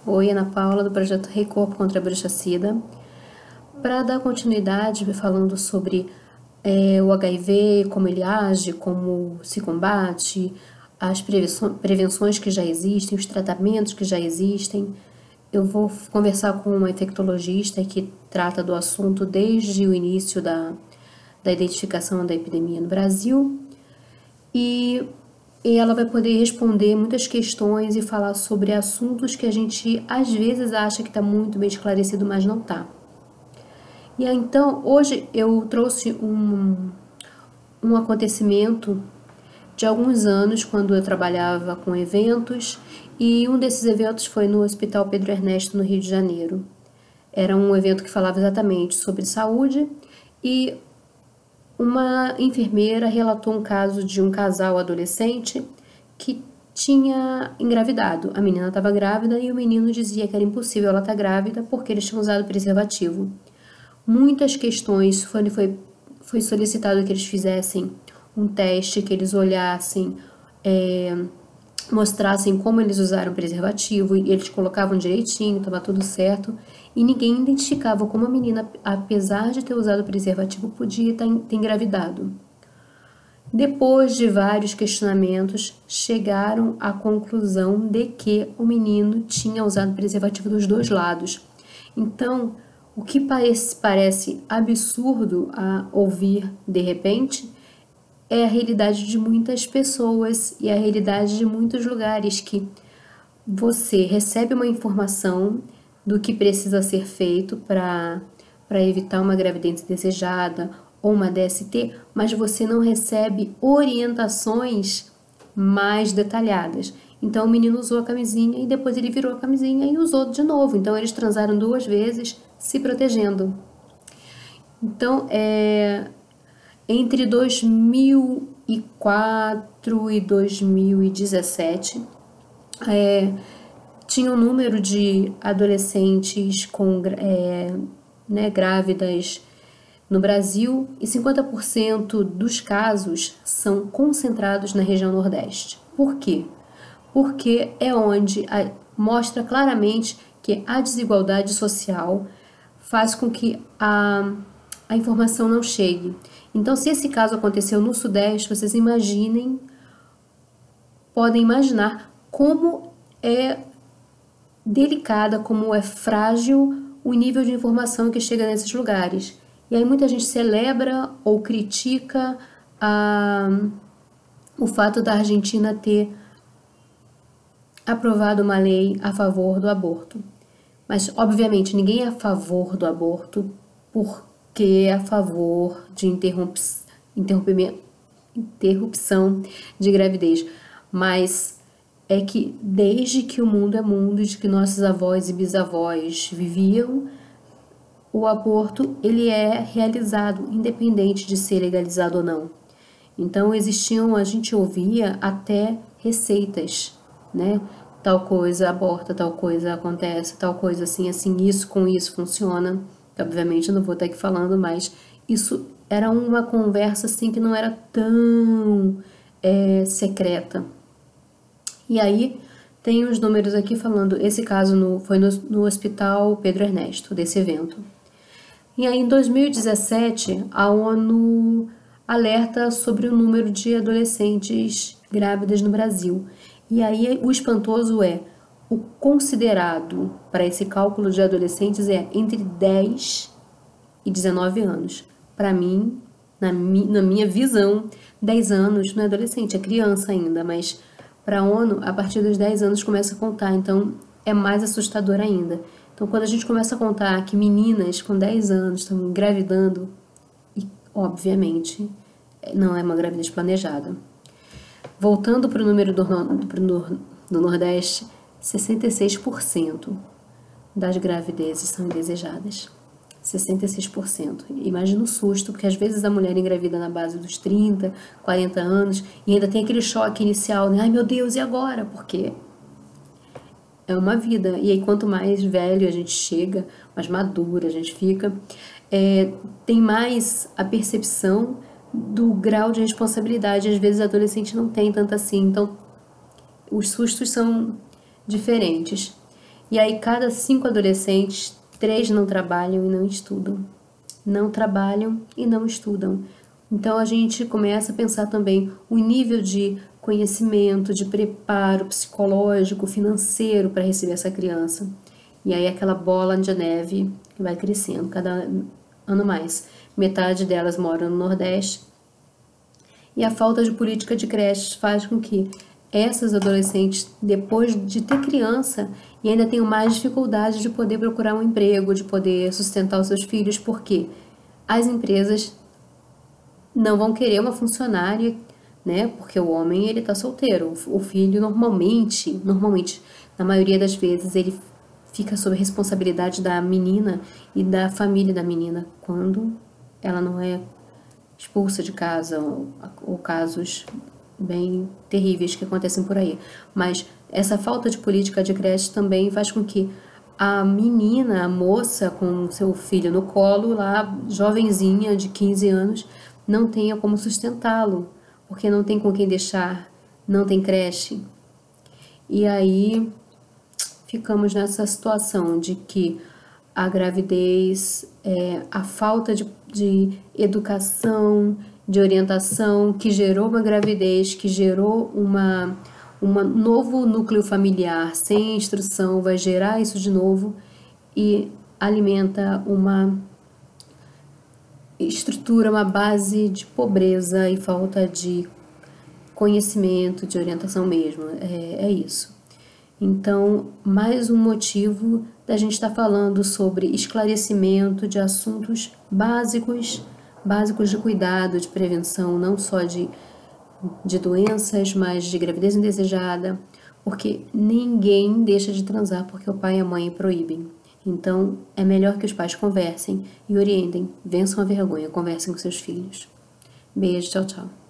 Oi, Ana Paula, do projeto Rei Corpo contra a Bruxacida. Para dar continuidade, falando sobre o HIV, como ele age, como se combate, as prevenções que já existem, os tratamentos que já existem. Eu vou conversar com uma infectologista que trata do assunto desde o início da identificação da epidemia no Brasil e ela vai poder responder muitas questões e falar sobre assuntos que a gente às vezes acha que está muito bem esclarecido, mas não está. E aí, então, hoje eu trouxe um acontecimento de alguns anos, quando eu trabalhava com eventos, e um desses eventos foi no Hospital Pedro Ernesto, no Rio de Janeiro. Era um evento que falava exatamente sobre saúde e uma enfermeira relatou um caso de um casal adolescente que tinha engravidado. A menina estava grávida e o menino dizia que era impossível ela estar grávida porque eles tinham usado preservativo. Muitas questões, foi solicitado que eles fizessem um teste, que eles olhassem, mostrassem como eles usaram preservativo, e eles colocavam direitinho, estava tudo certo, e ninguém identificava como a menina, apesar de ter usado preservativo, podia ter engravidado. Depois de vários questionamentos, chegaram à conclusão de que o menino tinha usado preservativo dos dois lados. Então, o que parece absurdo a ouvir de repente é a realidade de muitas pessoas e a realidade de muitos lugares, que você recebe uma informação do que precisa ser feito para evitar uma gravidez indesejada ou uma DST, mas você não recebe orientações mais detalhadas. Então o menino usou a camisinha e depois ele virou a camisinha e usou de novo. Então eles transaram 2 vezes se protegendo. Então, entre 2004 e 2017, tinha um número de adolescentes grávidas no Brasil, e 50% dos casos são concentrados na região Nordeste. Por quê? Porque é onde mostra claramente que a desigualdade social faz com que a informação não chegue. Então, se esse caso aconteceu no Sudeste, vocês podem imaginar como é delicada, como é frágil o nível de informação que chega nesses lugares. E aí muita gente celebra ou critica o fato da Argentina ter aprovado uma lei a favor do aborto. Mas, obviamente, ninguém é a favor do aborto porque é a favor de interrupção de gravidez. Mas é que desde que o mundo é mundo, de que nossos avós e bisavós viviam, o aborto ele é realizado, independente de ser legalizado ou não. Então a gente ouvia até receitas, né? Tal coisa aborta, tal coisa acontece, tal coisa assim, isso com isso funciona. Obviamente eu não vou estar aqui falando, mas isso era uma conversa assim que não era tão secreta. E aí tem os números aqui falando, esse caso foi no Hospital Pedro Ernesto, desse evento. E aí em 2017 a ONU alerta sobre o número de adolescentes grávidas no Brasil. E aí o espantoso o considerado para esse cálculo de adolescentes é entre 10 e 19 anos. Para mim, na minha visão, 10 anos não é adolescente, é criança ainda, mas para a ONU, a partir dos 10 anos começa a contar, então é mais assustador ainda. Então, quando a gente começa a contar que meninas com 10 anos estão engravidando, e obviamente não é uma gravidez planejada. Voltando para o número do Nordeste, 66% das gravidezes são indesejadas. 66%. Imagina o susto, porque às vezes a mulher engravida na base dos 30, 40 anos e ainda tem aquele choque inicial, né? Ai meu Deus, e agora? Porque é uma vida. E aí quanto mais velho a gente chega, mais madura a gente fica, tem mais a percepção do grau de responsabilidade. Às vezes a adolescente não tem tanto assim, então os sustos são diferentes. E aí, cada 5 adolescentes, 3 não trabalham e não estudam. Não trabalham e não estudam. Então, a gente começa a pensar também o nível de conhecimento, de preparo psicológico, financeiro para receber essa criança. E aí, aquela bola de neve que vai crescendo cada ano mais. Metade delas mora no Nordeste. E a falta de política de creches faz com que essas adolescentes, depois de ter criança, e ainda tenham mais dificuldade de poder procurar um emprego, de poder sustentar os seus filhos, porque as empresas não vão querer uma funcionária, né? Porque o homem, ele tá solteiro. O filho, normalmente, na maioria das vezes, ele fica sob a responsabilidade da menina e da família da menina, quando ela não é expulsa de casa, ou casos bem terríveis que acontecem por aí. Mas essa falta de política de creche também faz com que a menina, a moça com seu filho no colo, lá, jovenzinha de 15 anos, não tenha como sustentá-lo, porque não tem com quem deixar, não tem creche. E aí ficamos nessa situação de que a gravidez, a falta de educação, de orientação, que gerou uma gravidez, que gerou um novo núcleo familiar sem instrução, vai gerar isso de novo e alimenta uma estrutura, uma base de pobreza e falta de conhecimento, de orientação mesmo. É isso. Então, mais um motivo da gente estar falando sobre esclarecimento de assuntos básicos de cuidado, de prevenção, não só de doenças, mas de gravidez indesejada, porque ninguém deixa de transar porque o pai e a mãe proíbem. Então, é melhor que os pais conversem e orientem, vençam a vergonha, conversem com seus filhos. Beijo, tchau, tchau.